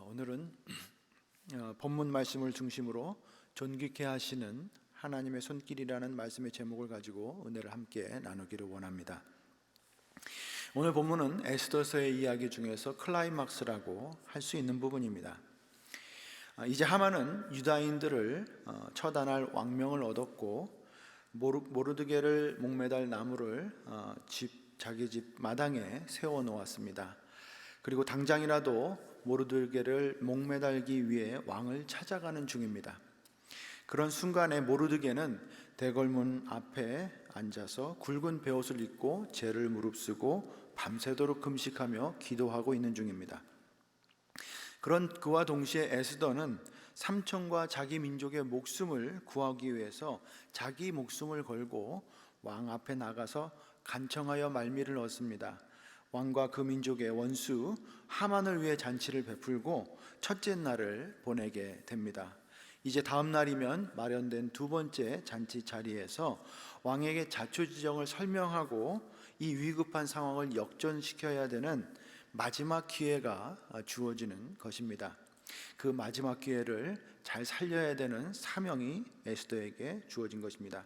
오늘은 본문 말씀을 중심으로 존귀케 하시는 하나님의 손길이라는 말씀의 제목을 가지고 은혜를 함께 나누기를 원합니다. 오늘 본문은 에스더서의 이야기 중에서 클라이막스라고 할 수 있는 부분입니다. 이제 하만은 유다인들을 처단할 왕명을 얻었고 모르드게를 목매달 나무를 자기 집 마당에 세워 놓았습니다. 그리고 당장이라도 모르드게를 목매달기 위해 왕을 찾아가는 중입니다. 그런 순간에 모르드게는 대궐문 앞에 앉아서 굵은 베옷을 입고 제를 무릅쓰고 밤새도록 금식하며 기도하고 있는 중입니다. 그런 그와 동시에 에스더는 삼촌과 자기 민족의 목숨을 구하기 위해서 자기 목숨을 걸고 왕 앞에 나가서 간청하여 말미를 얻습니다. 왕과 그 민족의 원수 하만을 위해 잔치를 베풀고 첫째 날을 보내게 됩니다. 이제 다음 날이면 마련된 두 번째 잔치 자리에서 왕에게 자초지정을 설명하고 이 위급한 상황을 역전시켜야 되는 마지막 기회가 주어지는 것입니다. 그 마지막 기회를 잘 살려야 되는 사명이 에스더에게 주어진 것입니다.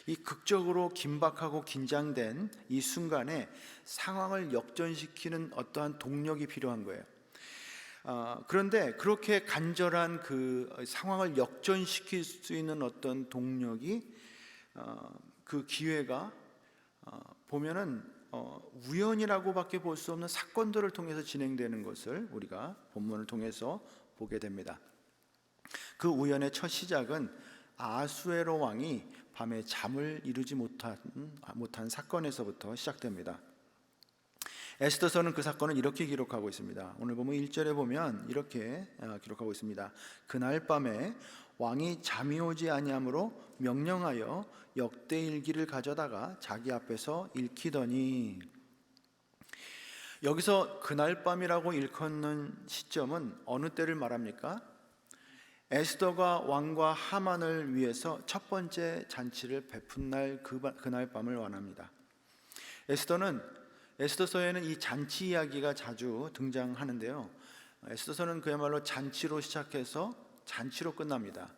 이 극적으로 긴박하고 긴장된 이 순간에 상황을 역전시키는 어떠한 동력이 필요한 거예요. 그런데 그렇게 간절한 그 상황을 역전시킬 수 있는 어떤 동력이 그 기회가 보면은 우연이라고밖에 볼 수 없는 사건들을 통해서 진행되는 것을 우리가 본문을 통해서 보게 됩니다. 그 우연의 첫 시작은 아수에로 왕이 밤에 잠을 이루지 못한 사건에서부터 시작됩니다. 에스더서는 그 사건을 이렇게 기록하고 있습니다. 오늘 보면 1절에 보면 이렇게 기록하고 있습니다. 그날 밤에 왕이 잠이 오지 아니하므로 명령하여 역대일기를 가져다가 자기 앞에서 읽히더니, 여기서 그날 밤이라고 일컫는 시점은 어느 때를 말합니까? 에스더가 왕과 하만을 위해서 첫 번째 잔치를 베푼 날 그날 밤을 원합니다. 에스더서에는 이 잔치 이야기가 자주 등장하는데요, 에스더서는 그야말로 잔치로 시작해서 잔치로 끝납니다.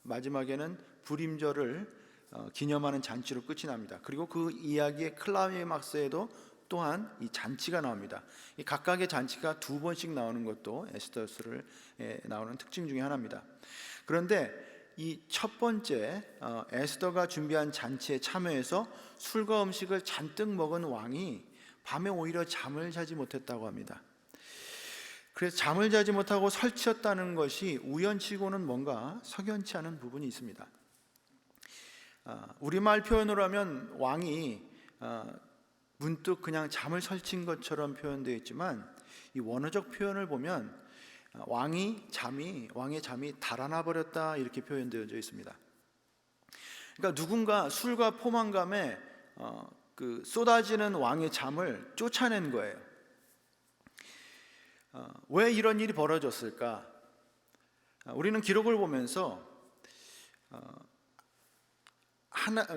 마지막에는 불임절을 기념하는 잔치로 끝이 납니다. 그리고 그 이야기의 클라이막스에도 또한 이 잔치가 나옵니다. 이 각각의 잔치가 두 번씩 나오는 것도 에스더서를 나오는 특징 중에 하나입니다. 그런데 이 첫 번째 에스더가 준비한 잔치에 참여해서 술과 음식을 잔뜩 먹은 왕이 밤에 오히려 잠을 자지 못했다고 합니다. 그래서 잠을 자지 못하고 설치었다는 것이 우연치고는 뭔가 석연치 않은 부분이 있습니다. 우리말 표현으로 하면 왕이 문득 그냥 잠을 설친 것처럼 표현되어 있지만, 이 원어적 표현을 보면 왕의 잠이 달아나 버렸다 이렇게 표현되어져 있습니다. 그러니까 누군가 술과 포만감에 그 쏟아지는 왕의 잠을 쫓아낸 거예요. 왜 이런 일이 벌어졌을까? 우리는 기록을 보면서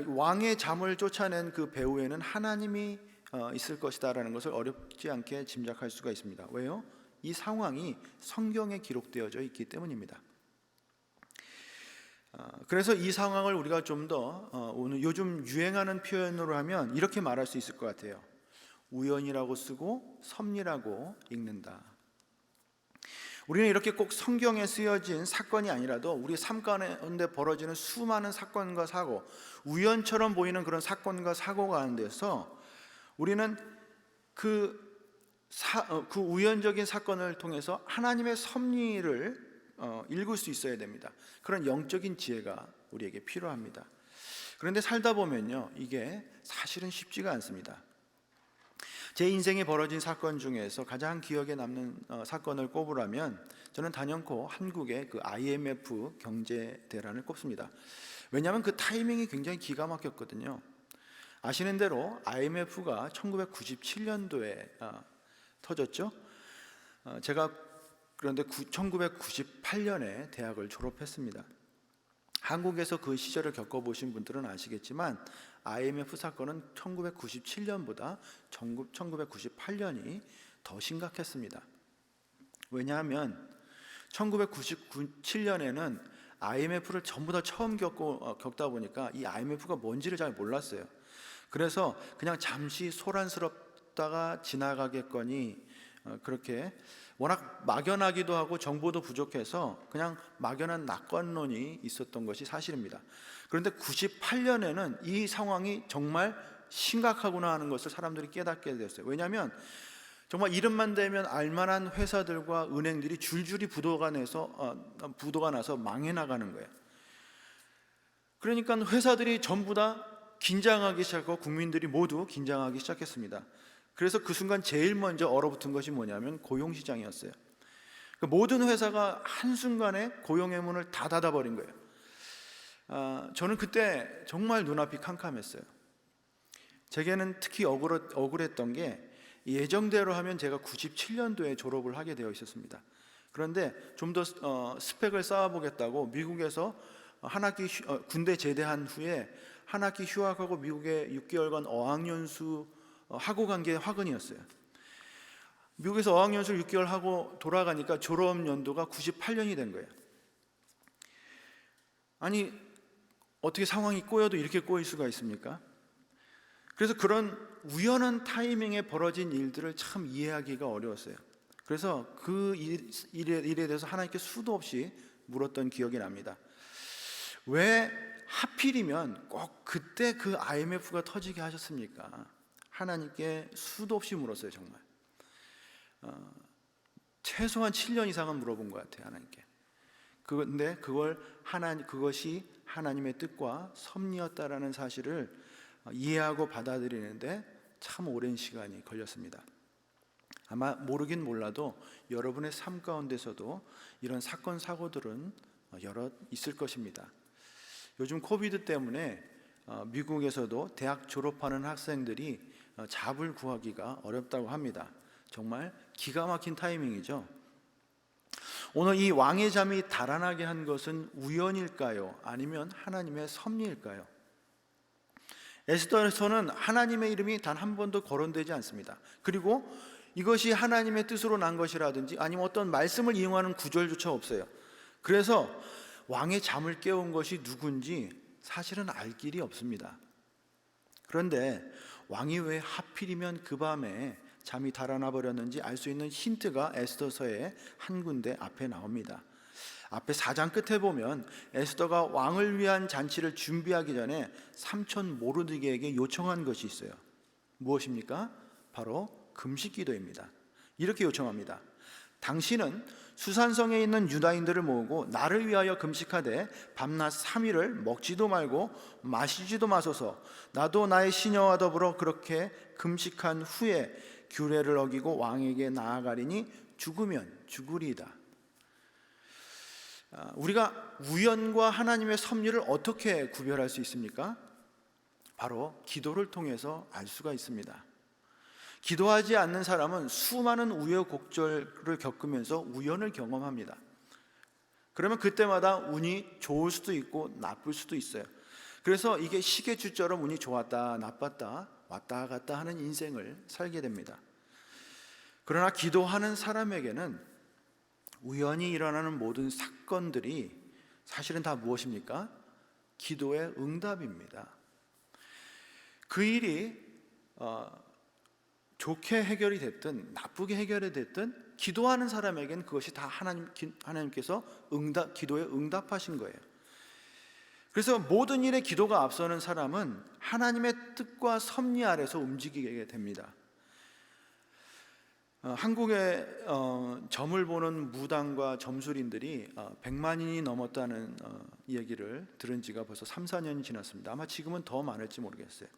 왕의 잠을 쫓아낸 그 배후에는 하나님이 있을 것이다라는 것을 어렵지 않게 짐작할 수가 있습니다. 왜요? 이 상황이 성경에 기록되어져 있기 때문입니다. 그래서 이 상황을 우리가 좀 더 오늘 요즘 유행하는 표현으로 하면 이렇게 말할 수 있을 것 같아요. 우연이라고 쓰고 섭리라고 읽는다. 우리는 이렇게 꼭 성경에 쓰여진 사건이 아니라도 우리 삶 가운데 벌어지는 수많은 사건과 사고, 우연처럼 보이는 그런 사건과 사고 가운데서 우리는 그 우연적인 사건을 통해서 하나님의 섭리를 읽을 수 있어야 됩니다. 그런 영적인 지혜가 우리에게 필요합니다. 그런데 살다 보면요, 이게 사실은 쉽지가 않습니다. 제 인생에 벌어진 사건 중에서 가장 기억에 남는 사건을 꼽으라면 저는 단연코 한국의 그 IMF 경제 대란을 꼽습니다. 왜냐하면 그 타이밍이 굉장히 기가 막혔거든요. 아시는 대로 IMF가 1997년도에 터졌죠. 제가 그런데 1998년에 대학을 졸업했습니다. 한국에서 그 시절을 겪어보신 분들은 아시겠지만 IMF 사건은 1997년보다 1998년이 더 심각했습니다. 왜냐하면 1997년에는 IMF를 전부 다 처음 겪다 보니까 이 IMF가 뭔지를 잘 몰랐어요. 그래서 그냥 잠시 소란스럽다가 지나가겠거니 그렇게 워낙 막연하기도 하고 정보도 부족해서 그냥 막연한 낙관론이 있었던 것이 사실입니다. 그런데 98년에는 이 상황이 정말 심각하구나 하는 것을 사람들이 깨닫게 됐어요. 왜냐하면 정말 이름만 대면 알만한 회사들과 은행들이 줄줄이 부도가 나서 망해 나가는 거예요. 그러니까 회사들이 전부 다 긴장하기 시작하고 국민들이 모두 긴장하기 시작했습니다. 그래서 그 순간 제일 먼저 얼어붙은 것이 뭐냐면 고용시장이었어요. 모든 회사가 한순간에 고용의 문을 다 닫아버린 거예요. 저는 그때 정말 눈앞이 캄캄했어요. 제게는 특히 억울했던 게 예정대로 하면 제가 97년도에 졸업을 하게 되어 있었습니다. 그런데 좀 더 스펙을 쌓아보겠다고 미국에서 한 학기 군대 제대한 후에 한 학기 휴학하고 미국에 6개월간 어학연수 하고 간 게 화근이었어요. 미국에서 어학연수를 6개월 하고 돌아가니까 졸업 연도가 98년이 된 거예요. 아니 어떻게 상황이 꼬여도 이렇게 꼬일 수가 있습니까? 그래서 그런 우연한 타이밍에 벌어진 일들을 참 이해하기가 어려웠어요. 그래서 그 일에 대해서 하나님께 수도 없이 물었던 기억이 납니다. 왜 하필이면 꼭 그때 그 IMF가 터지게 하셨습니까? 하나님께 수도 없이 물었어요. 정말 최소한 7년 이상은 물어본 것 같아요. 하나님께. 그런데 그것이 하나님의 뜻과 섭리였다라는 사실을 이해하고 받아들이는데 참 오랜 시간이 걸렸습니다. 아마 모르긴 몰라도 여러분의 삶 가운데서도 이런 사건 사고들은 여러 있을 것입니다. 요즘 코비드 때문에 미국에서도 대학 졸업하는 학생들이 잡을 구하기가 어렵다고 합니다. 정말 기가 막힌 타이밍이죠. 오늘 이 왕의 잠이 달아나게 한 것은 우연일까요? 아니면 하나님의 섭리일까요? 에스더에서는 하나님의 이름이 단 한 번도 거론되지 않습니다. 그리고 이것이 하나님의 뜻으로 난 것이라든지 아니면 어떤 말씀을 이용하는 구절조차 없어요. 그래서 왕의 잠을 깨운 것이 누군지 사실은 알 길이 없습니다. 그런데 왕이 왜 하필이면 그 밤에 잠이 달아나 버렸는지 알 수 있는 힌트가 에스더서의 한 군데 앞에 나옵니다. 앞에 4장 끝에 보면 에스더가 왕을 위한 잔치를 준비하기 전에 삼촌 모르드게에게 요청한 것이 있어요. 무엇입니까? 바로 금식 기도입니다. 이렇게 요청합니다. 당신은 수산성에 있는 유다인들을 모으고 나를 위하여 금식하되 밤낮 3일을 먹지도 말고 마시지도 마소서. 나도 나의 시녀와 더불어 그렇게 금식한 후에 규례를 어기고 왕에게 나아가리니 죽으면 죽으리이다. 우리가 우연과 하나님의 섭리를 어떻게 구별할 수 있습니까? 바로 기도를 통해서 알 수가 있습니다. 기도하지 않는 사람은 수많은 우여곡절을 겪으면서 우연을 경험합니다. 그러면 그때마다 운이 좋을 수도 있고 나쁠 수도 있어요. 그래서 이게 시계추처럼 운이 좋았다 나빴다 왔다 갔다 하는 인생을 살게 됩니다. 그러나 기도하는 사람에게는 우연히 일어나는 모든 사건들이 사실은 다 무엇입니까? 기도의 응답입니다. 그 일이 좋게 해결이 됐든 나쁘게 해결이 됐든 기도하는 사람에게는 그것이 다 하나님께서 기도에 응답하신 거예요. 그래서 모든 일에 기도가 앞서는 사람은 하나님의 뜻과 섭리 아래서 움직이게 됩니다. 한국의 점을 보는 무당과 점술인들이 100만인이 넘었다는 얘기를 들은 지가 벌써 3, 4년이 지났습니다. 아마 지금은 더 많을지 모르겠어요.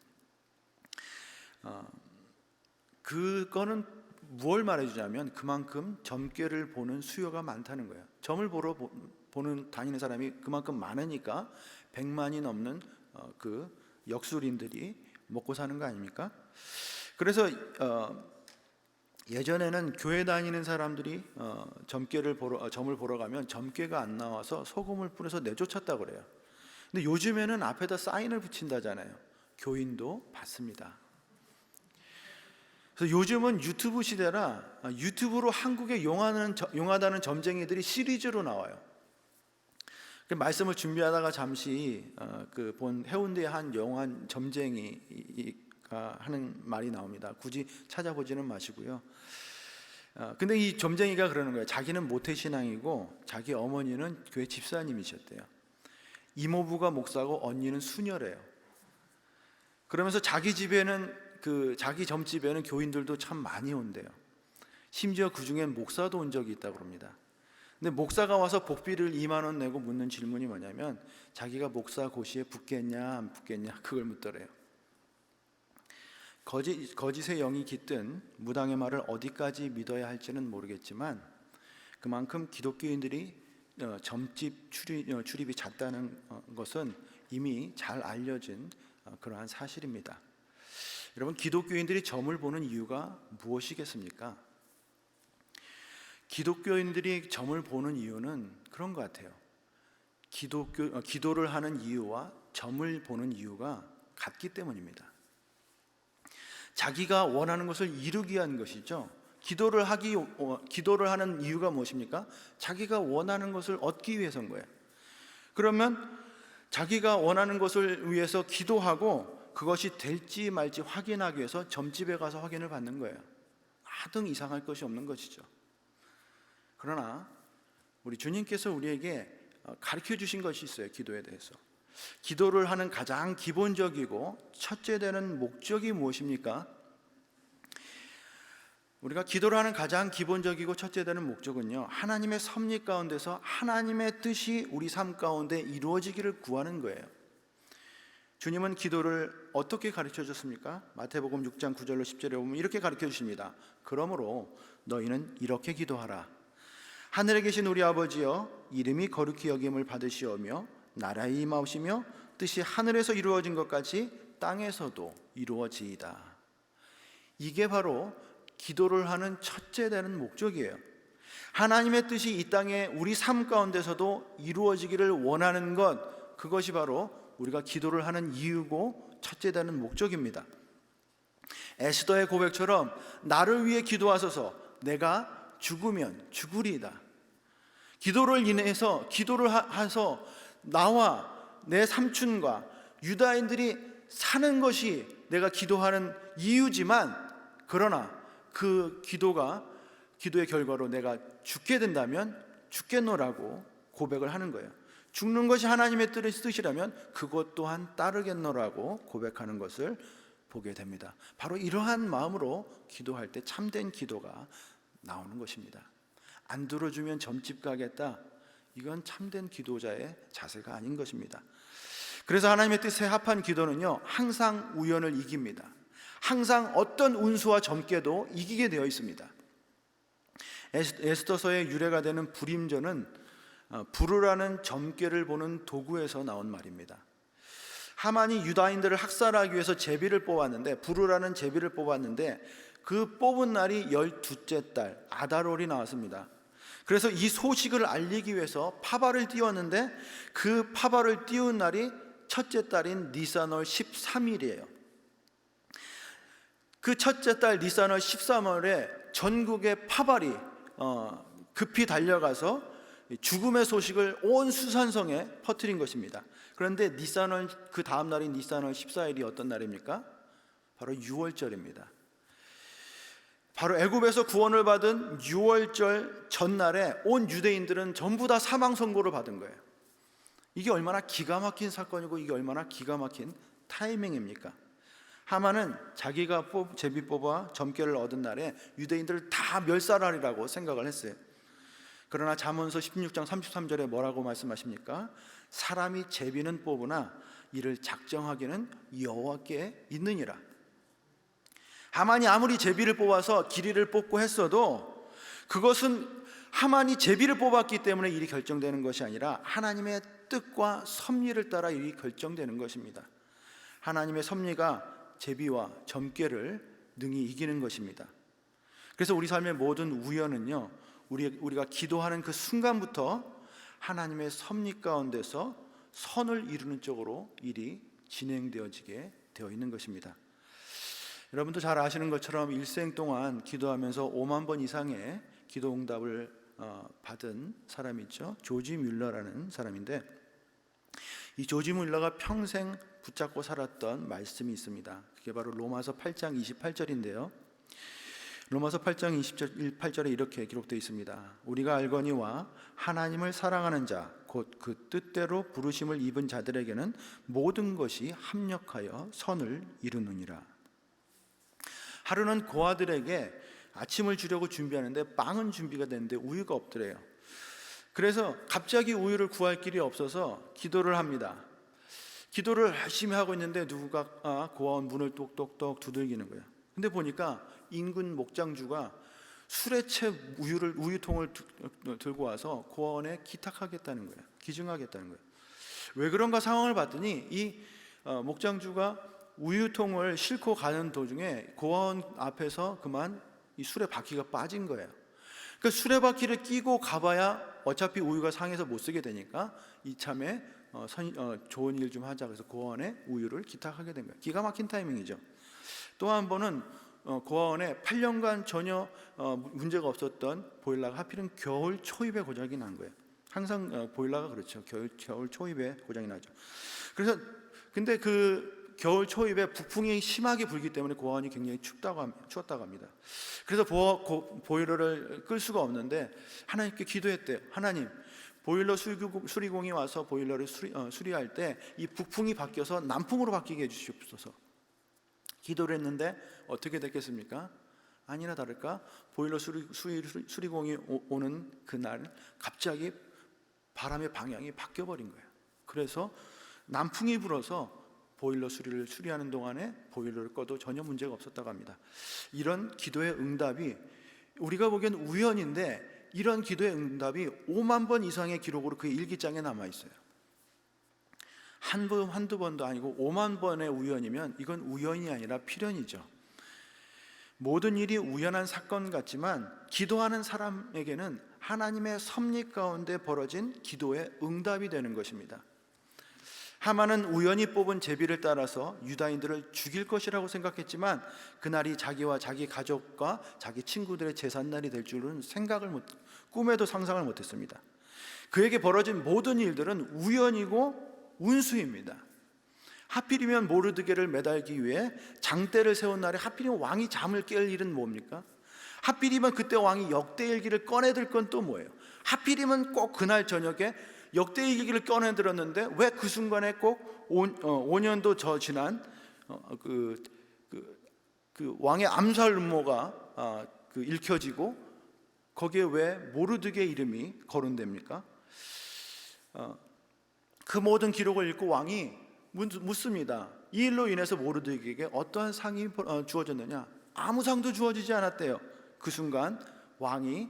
그거는 무엇을 말해주냐면 그만큼 점괘를 보는 수요가 많다는 거예요. 점을 보러 다니는 사람이 그만큼 많으니까 100만이 넘는 그 역술인들이 먹고 사는 거 아닙니까? 그래서 예전에는 교회 다니는 사람들이 점을 보러 가면 점괘가 안 나와서 소금을 뿌려서 내쫓았다고 그래요. 근데 요즘에는 앞에다 사인을 붙인다잖아요. 교인도 받습니다. 그래서 요즘은 유튜브 시대라 유튜브로 한국에 용하다는 점쟁이들이 시리즈로 나와요. 말씀을 준비하다가 잠시 본 해운대의 한 용한 점쟁이가 하는 말이 나옵니다. 굳이 찾아보지는 마시고요. 근데 이 점쟁이가 그러는 거예요. 자기는 모태신앙이고 자기 어머니는 교회 집사님이셨대요. 이모부가 목사고 언니는 수녀래요. 그러면서 자기 집에는 자기 점집에는 교인들도 참 많이 온대요. 심지어 그 중엔 목사도 온 적이 있다고 합니다. 근데 목사가 와서 복비를 2만 원 내고 묻는 질문이 뭐냐면 자기가 목사 고시에 붙겠냐 안 붙겠냐 그걸 묻더래요. 거짓의 영이 깃든 무당의 말을 어디까지 믿어야 할지는 모르겠지만 그만큼 기독교인들이 점집 출입이 잦다는 것은 이미 잘 알려진 그러한 사실입니다. 여러분, 기독교인들이 점을 보는 이유가 무엇이겠습니까? 기독교인들이 점을 보는 이유는 그런 것 같아요. 기도를 하는 이유와 점을 보는 이유가 같기 때문입니다. 자기가 원하는 것을 이루기 위한 것이죠. 기도를 하는 이유가 무엇입니까? 자기가 원하는 것을 얻기 위해서인 거예요. 그러면 자기가 원하는 것을 위해서 기도하고 그것이 될지 말지 확인하기 위해서 점집에 가서 확인을 받는 거예요. 하등 이상할 것이 없는 것이죠. 그러나 우리 주님께서 우리에게 가르쳐 주신 것이 있어요. 기도에 대해서. 기도를 하는 가장 기본적이고 첫째 되는 목적이 무엇입니까? 우리가 기도를 하는 가장 기본적이고 첫째 되는 목적은요, 하나님의 섭리 가운데서 하나님의 뜻이 우리 삶 가운데 이루어지기를 구하는 거예요. 주님은 기도를 어떻게 가르쳐 줬습니까? 마태복음 6장 9절로 10절에 보면 이렇게 가르쳐 주십니다. 그러므로 너희는 이렇게 기도하라. 하늘에 계신 우리 아버지여, 이름이 거룩히 여김을 받으시오며 나라의 임하오시며 뜻이 하늘에서 이루어진 것 같이 땅에서도 이루어지이다. 이게 바로 기도를 하는 첫째 되는 목적이에요. 하나님의 뜻이 이 땅에 우리 삶 가운데서도 이루어지기를 원하는 것, 그것이 바로 우리가 기도를 하는 이유고 첫째 되는 목적입니다. 에스더의 고백처럼 나를 위해 기도하소서, 내가 죽으면 죽으리이다. 기도를 인해서 기도를 해서 나와 내 삼촌과 유다인들이 사는 것이 내가 기도하는 이유지만, 그러나 그 기도의 결과로 내가 죽게 된다면 죽겠노라고 고백을 하는 거예요. 죽는 것이 하나님의 뜻이라면 그것 또한 따르겠노라고 고백하는 것을 보게 됩니다. 바로 이러한 마음으로 기도할 때 참된 기도가 나오는 것입니다. 안 들어주면 점집 가겠다, 이건 참된 기도자의 자세가 아닌 것입니다. 그래서 하나님의 뜻에 합한 기도는요, 항상 우연을 이깁니다. 항상 어떤 운수와 점괘도 이기게 되어 있습니다. 에스더서의 유래가 되는 불임절은 부르라는 점괘를 보는 도구에서 나온 말입니다. 하만이 유다인들을 학살하기 위해서 제비를 뽑았는데, 부르라는 제비를 뽑았는데 그 뽑은 날이 12째 달 아달월이 나왔습니다. 그래서 이 소식을 알리기 위해서 파발을 띄웠는데 그 파발을 띄운 날이 첫째 달인 니산월 13일이에요. 그 첫째 달 니산월 13월에 전국의 파발이 급히 달려가서 죽음의 소식을 온 수산성에 퍼뜨린 것입니다. 그런데 니산월, 그 다음 날인 니산월 14일이 어떤 날입니까? 바로 6월절입니다. 바로 애굽에서 구원을 받은 6월절 전날에 온 유대인들은 전부 다 사망 선고를 받은 거예요. 이게 얼마나 기가 막힌 사건이고 이게 얼마나 기가 막힌 타이밍입니까? 하만은 자기가 제비 뽑아 점괘를 얻은 날에 유대인들을 다 멸살하리라고 생각을 했어요. 그러나 잠언서 16장 33절에 뭐라고 말씀하십니까? 사람이 제비는 뽑으나 이를 작정하기는 여호와께 있느니라. 하만이 아무리 제비를 뽑아서 길이를 뽑고 했어도 그것은 하만이 제비를 뽑았기 때문에 일이 결정되는 것이 아니라 하나님의 뜻과 섭리를 따라 일이 결정되는 것입니다. 하나님의 섭리가 제비와 점괘를 능히 이기는 것입니다. 그래서 우리 삶의 모든 우연은요, 우리가 기도하는 그 순간부터 하나님의 섭리 가운데서 선을 이루는 쪽으로 일이 진행되어지게 되어 있는 것입니다. 여러분도 잘 아시는 것처럼 일생 동안 기도하면서 5만 번 이상의 기도 응답을 받은 사람이 있죠. 조지 뮬러라는 사람인데, 이 조지 뮬러가 평생 붙잡고 살았던 말씀이 있습니다. 그게 바로 로마서 8장 28절인데요. 로마서 8장 28절에 이렇게 기록되어 있습니다. 우리가 알거니와 하나님을 사랑하는 자 곧 그 뜻대로 부르심을 입은 자들에게는 모든 것이 합력하여 선을 이루느니라. 하루는 고아들에게 아침을 주려고 준비하는데 빵은 준비가 됐는데 우유가 없더래요. 그래서 갑자기 우유를 구할 길이 없어서 기도를 합니다. 기도를 열심히 하고 있는데 누가 고아원 문을 똑똑똑 두들기는 거예요. 근데 보니까 인근 목장주가 술에 채 우유통을 들고 와서 고아원에 기탁하겠다는 거예요. 기증하겠다는 거예요. 왜 그런가 상황을 봤더니 이 목장주가 우유통을 싣고 가는 도중에 고아원 앞에서 그만 이 수레바퀴가 빠진 거예요. 그러니까 수레바퀴를 끼고 가봐야 어차피 우유가 상해서 못 쓰게 되니까 이참에 좋은 일 좀 하자 그래서 고아원에 우유를 기탁하게 된 거예요. 기가 막힌 타이밍이죠. 또 한 번은 고아원에 8년간 전혀 문제가 없었던 보일러가 하필은 겨울 초입에 고장이 난 거예요. 항상 보일러가 그렇죠. 겨울 초입에 고장이 나죠. 그래서 근데 그 겨울 초입에 북풍이 심하게 불기 때문에 고아원이 굉장히 추웠다고 합니다. 그래서 보일러를 끌 수가 없는데 하나님께 기도했대요. 하나님, 보일러 수리공이 와서 보일러를 수리할 때 이 북풍이 바뀌어서 남풍으로 바뀌게 해주시옵소서. 기도를 했는데 어떻게 됐겠습니까? 아니나 다를까 보일러 수리공이 오는 그날 갑자기 바람의 방향이 바뀌어버린 거예요. 그래서 남풍이 불어서 보일러 수리하는 동안에 보일러를 꺼도 전혀 문제가 없었다고 합니다. 이런 기도의 응답이 우리가 보기엔 우연인데 이런 기도의 응답이 5만 번 이상의 기록으로 그 일기장에 남아있어요. 한두 번도 아니고 5만 번의 우연이면 이건 우연이 아니라 필연이죠. 모든 일이 우연한 사건 같지만 기도하는 사람에게는 하나님의 섭리 가운데 벌어진 기도의 응답이 되는 것입니다. 하만은 우연히 뽑은 제비를 따라서 유다인들을 죽일 것이라고 생각했지만 그날이 자기와 자기 가족과 자기 친구들의 제삿날이 될 줄은 꿈에도 상상을 못했습니다. 그에게 벌어진 모든 일들은 우연이고 운수입니다. 하필이면 모르드게를 매달기 위해 장대를 세운 날에 하필이면 왕이 잠을 깰 일은 뭡니까? 하필이면 그때 왕이 역대일기를 꺼내들 건 또 뭐예요? 하필이면 꼭 그날 저녁에 역대일기를 꺼내들었는데 왜 그 순간에 꼭 5년도 저 지난 그 왕의 암살 음모가 읽혀지고 거기에 왜 모르드게 이름이 거론됩니까? 그 모든 기록을 읽고 왕이 묻습니다. 이 일로 인해서 모르드게에게 어떠한 상이 주어졌느냐? 아무 상도 주어지지 않았대요. 그 순간 왕이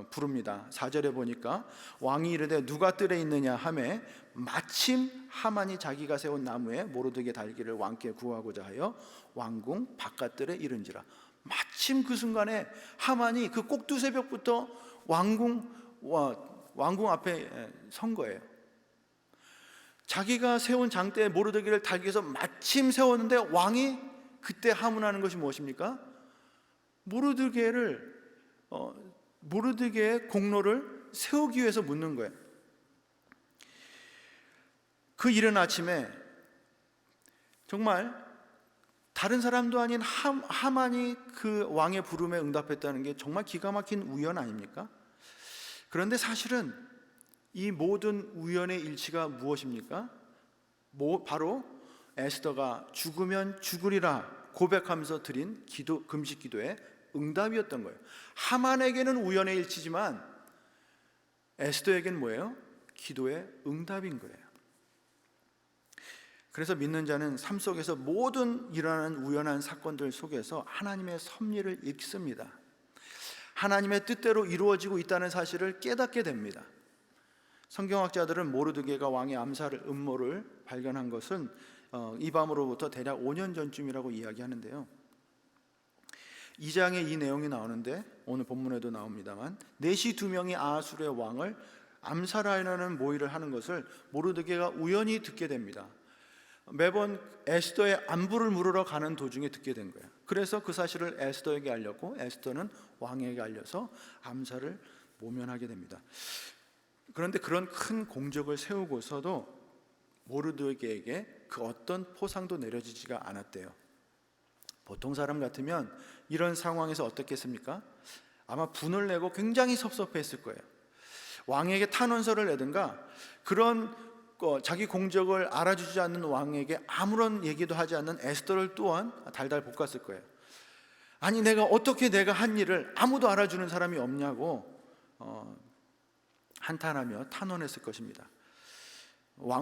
부릅니다. 4절에 보니까 왕이 이르되 누가 뜰에 있느냐 하매 마침 하만이 자기가 세운 나무에 모르드게 달기를 왕께 구하고자 하여 왕궁 바깥들에 이른지라. 마침 그 순간에 하만이 그 꼭두새벽부터 왕궁 앞에 선 거예요. 자기가 세운 장대에 모르드게를 달기 위해서 마침 세웠는데 왕이 그때 하문하는 것이 무엇입니까? 모르드게의 공로를 세우기 위해서 묻는 거예요. 그 이른 아침에 정말 다른 사람도 아닌 하만이 그 왕의 부름에 응답했다는 게 정말 기가 막힌 우연 아닙니까? 그런데 사실은 이 모든 우연의 일치가 무엇입니까? 바로 에스더가 죽으면 죽으리라 고백하면서 드린 금식 기도의 응답이었던 거예요. 하만에게는 우연의 일치지만 에스더에게는 뭐예요? 기도의 응답인 거예요. 그래서 믿는 자는 삶 속에서 모든 일어나는 우연한 사건들 속에서 하나님의 섭리를 읽습니다. 하나님의 뜻대로 이루어지고 있다는 사실을 깨닫게 됩니다. 성경학자들은 모르드게가 왕의 암살 음모를 발견한 것은 이 밤으로부터 대략 5년 전쯤이라고 이야기하는데요. 2장에 이 내용이 나오는데 오늘 본문에도 나옵니다만 내시 2명이 아하수르의 왕을 암살하려는 모의를 하는 것을 모르드게가 우연히 듣게 됩니다. 매번 에스더의 안부를 물으러 가는 도중에 듣게 된 거예요. 그래서 그 사실을 에스더에게 알렸고 에스더는 왕에게 알려서 암살을 모면하게 됩니다. 그런데 그런 큰 공적을 세우고서도 모르드게에게 그 어떤 포상도 내려지지가 않았대요. 보통 사람 같으면 이런 상황에서 어떻겠습니까? 아마 분을 내고 굉장히 섭섭했을 거예요. 왕에게 탄원서를 내든가 그런 자기 공적을 알아주지 않는 왕에게 아무런 얘기도 하지 않는 에스더를 또한 달달 볶았을 거예요. 아니 내가 어떻게 내가 한 일을 아무도 알아주는 사람이 없냐고 한탄하며 탄원했을 것입니다.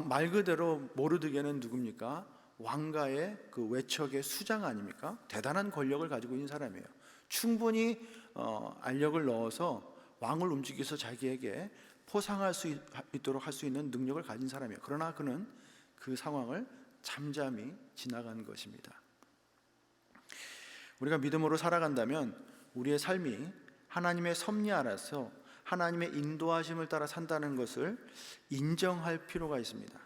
말 그대로 모르드게는 누굽니까? 왕가의 그 외척의 수장 아닙니까? 대단한 권력을 가지고 있는 사람이에요. 충분히 알력을 넣어서 왕을 움직여서 자기에게 포상할 수 있도록 할 수 있는 능력을 가진 사람이에요. 그러나 그는 그 상황을 잠잠히 지나간 것입니다. 우리가 믿음으로 살아간다면 우리의 삶이 하나님의 섭리 아래서 하나님의 인도하심을 따라 산다는 것을 인정할 필요가 있습니다.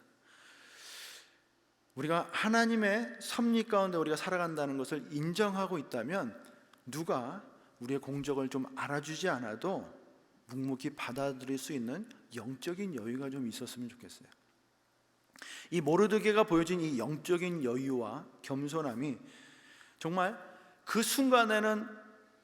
우리가 하나님의 섭리 가운데 우리가 살아간다는 것을 인정하고 있다면 누가 우리의 공적을 좀 알아주지 않아도 묵묵히 받아들일 수 있는 영적인 여유가 좀 있었으면 좋겠어요. 이 모르드게가 보여진 이 영적인 여유와 겸손함이 정말 그 순간에는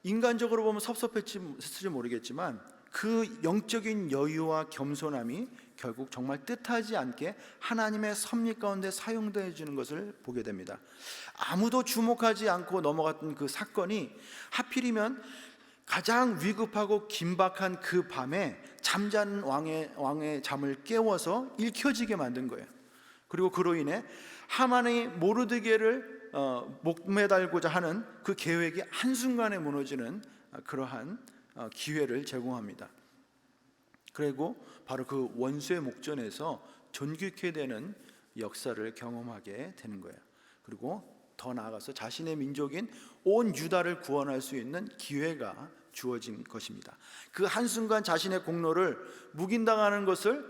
인간적으로 보면 섭섭했을지 모르겠지만 그 영적인 여유와 겸손함이 결국 정말 뜻하지 않게 하나님의 섭리 가운데 사용되어 주는 것을 보게 됩니다. 아무도 주목하지 않고 넘어갔던 그 사건이 하필이면 가장 위급하고 긴박한 그 밤에 잠자는 왕의 잠을 깨워서 읽혀지게 만든 거예요. 그리고 그로 인해 하만이 모르드게를 목매달고자 하는 그 계획이 한순간에 무너지는 그러한 기회를 제공합니다. 그리고 바로 그 원수의 목전에서 존귀케 되는 역사를 경험하게 되는 거예요. 그리고 더 나아가서 자신의 민족인 온 유다를 구원할 수 있는 기회가 주어진 것입니다. 그 한순간 자신의 공로를 묵인당하는 것을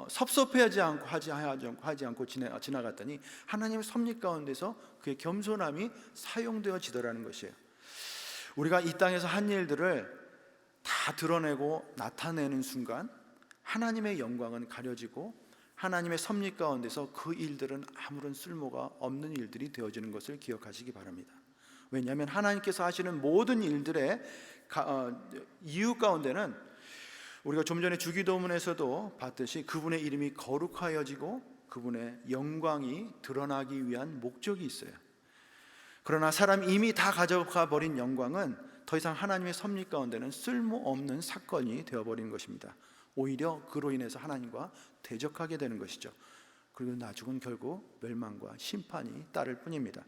섭섭해하지 않고 지나갔더니 하나님의 섭리 가운데서 그의 겸손함이 사용되어지더라는 것이에요. 우리가 이 땅에서 한 일들을 다 드러내고 나타내는 순간 하나님의 영광은 가려지고 하나님의 섭리 가운데서 그 일들은 아무런 쓸모가 없는 일들이 되어지는 것을 기억하시기 바랍니다. 왜냐하면 하나님께서 하시는 모든 일들의 이유 가운데는 우리가 좀 전에 주기도문에서도 봤듯이 그분의 이름이 거룩하여지고 그분의 영광이 드러나기 위한 목적이 있어요. 그러나 사람이 이미 다 가져가 버린 영광은 더 이상 하나님의 섭리 가운데는 쓸모없는 사건이 되어버리는 것입니다. 오히려 그로 인해서 하나님과 대적하게 되는 것이죠. 그리고 나중은 결국 멸망과 심판이 따를 뿐입니다.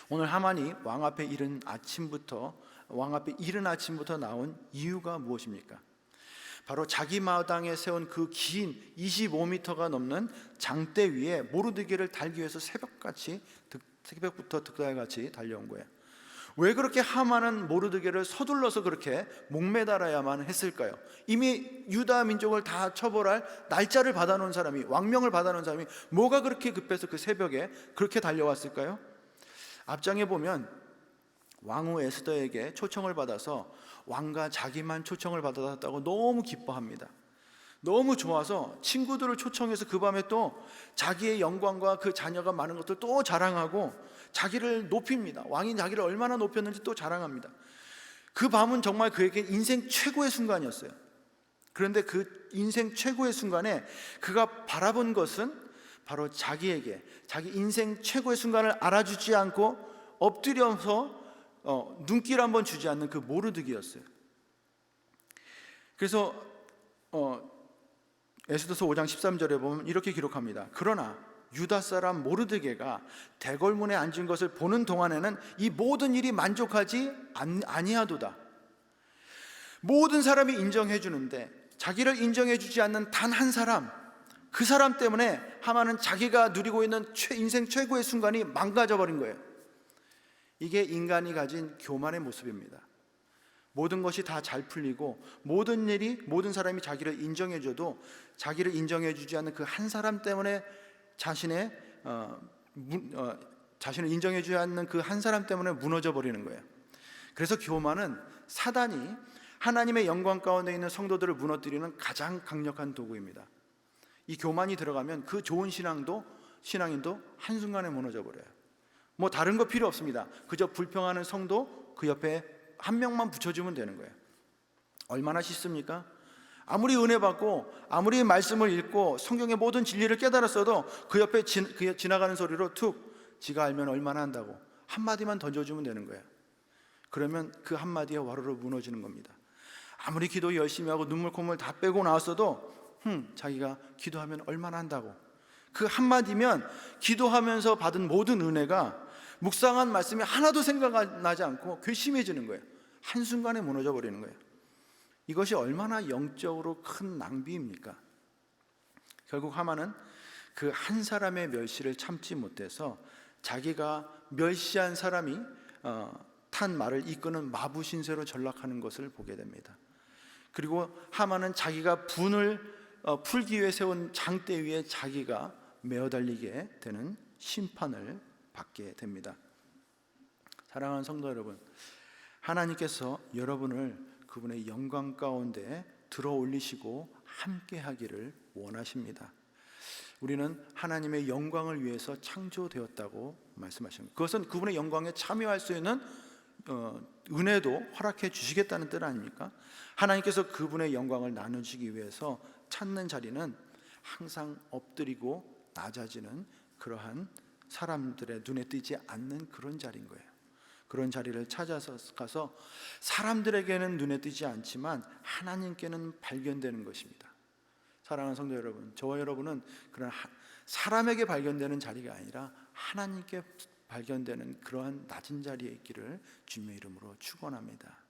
오늘 하만이 왕 앞에 이른 아침부터 나온 이유가 무엇입니까? 바로 자기 마당에 세운 그 긴 25m가 넘는 장대 위에 모르드게를 달기 위해서 새벽부터 득달같이 달려온 거예요. 왜 그렇게 하만은 모르드게를 서둘러서 그렇게 목매달아야만 했을까요? 이미 유다 민족을 다 처벌할 날짜를 받아놓은 사람이, 왕명을 받아놓은 사람이 뭐가 그렇게 급해서 그 새벽에 그렇게 달려왔을까요? 앞장에 보면 왕후 에스더에게 초청을 받아서 왕과 자기만 초청을 받았다고 너무 기뻐합니다. 너무 좋아서 친구들을 초청해서 그 밤에 또 자기의 영광과 그 자녀가 많은 것들 또 자랑하고 자기를 높입니다. 왕이 자기를 얼마나 높였는지 또 자랑합니다. 그 밤은 정말 그에게 인생 최고의 순간이었어요. 그런데 그 인생 최고의 순간에 그가 바라본 것은 바로 자기에게 자기 인생 최고의 순간을 알아주지 않고 엎드려서 눈길 한번 주지 않는 그 모르드게였어요. 그래서 에스더서 5장 13절에 보면 이렇게 기록합니다. 그러나 유다 사람 모르드게가 대궐문에 앉은 것을 보는 동안에는 이 모든 일이 만족하지 아니하도다. 모든 사람이 인정해 주는데 자기를 인정해 주지 않는 단 한 사람, 그 사람 때문에 하만은 자기가 누리고 있는 인생 최고의 순간이 망가져 버린 거예요. 이게 인간이 가진 교만의 모습입니다. 모든 것이 다 잘 풀리고 모든 사람이 자기를 인정해 줘도 자기를 인정해 주지 않는 그 한 사람 때문에 자신의 자신을 인정해주지 않는 그 한 사람 때문에 무너져 버리는 거예요. 그래서 교만은 사단이 하나님의 영광 가운데 있는 성도들을 무너뜨리는 가장 강력한 도구입니다. 이 교만이 들어가면 그 좋은 신앙인도 한순간에 무너져 버려요. 뭐 다른 거 필요 없습니다. 그저 불평하는 성도 그 옆에 한 명만 붙여주면 되는 거예요. 얼마나 쉽습니까? 아무리 은혜 받고 아무리 말씀을 읽고 성경의 모든 진리를 깨달았어도 그 옆에 지나가는 소리로 툭 지가 알면 얼마나 한다고 한마디만 던져주면 되는 거예요. 그러면 그 한마디에 와르르 무너지는 겁니다. 아무리 기도 열심히 하고 눈물 콧물 다 빼고 나왔어도 자기가 기도하면 얼마나 한다고, 그 한마디면 기도하면서 받은 모든 은혜가 묵상한 말씀이 하나도 생각나지 않고 괘씸해지는 거예요. 한순간에 무너져 버리는 거예요. 이것이 얼마나 영적으로 큰 낭비입니까? 결국 하만은 그 한 사람의 멸시를 참지 못해서 자기가 멸시한 사람이 탄 말을 이끄는 마부 신세로 전락하는 것을 보게 됩니다. 그리고 하만은 자기가 분을 풀기 위해 세운 장대 위에 자기가 메어 달리게 되는 심판을 받게 됩니다. 사랑하는 성도 여러분, 하나님께서 여러분을 그분의 영광 가운데 들어 올리시고 함께 하기를 원하십니다. 우리는 하나님의 영광을 위해서 창조되었다고 말씀하십니다. 그것은 그분의 영광에 참여할 수 있는 은혜도 허락해 주시겠다는 뜻 아닙니까? 하나님께서 그분의 영광을 나누시기 위해서 찾는 자리는 항상 엎드리고 낮아지는 그러한 사람들의 눈에 띄지 않는 그런 자리인 거예요. 그런 자리를 찾아서 가서 사람들에게는 눈에 띄지 않지만 하나님께는 발견되는 것입니다. 사랑하는 성도 여러분, 저와 여러분은 그런 사람에게 발견되는 자리가 아니라 하나님께 발견되는 그러한 낮은 자리에 있기를 주님의 이름으로 축원합니다.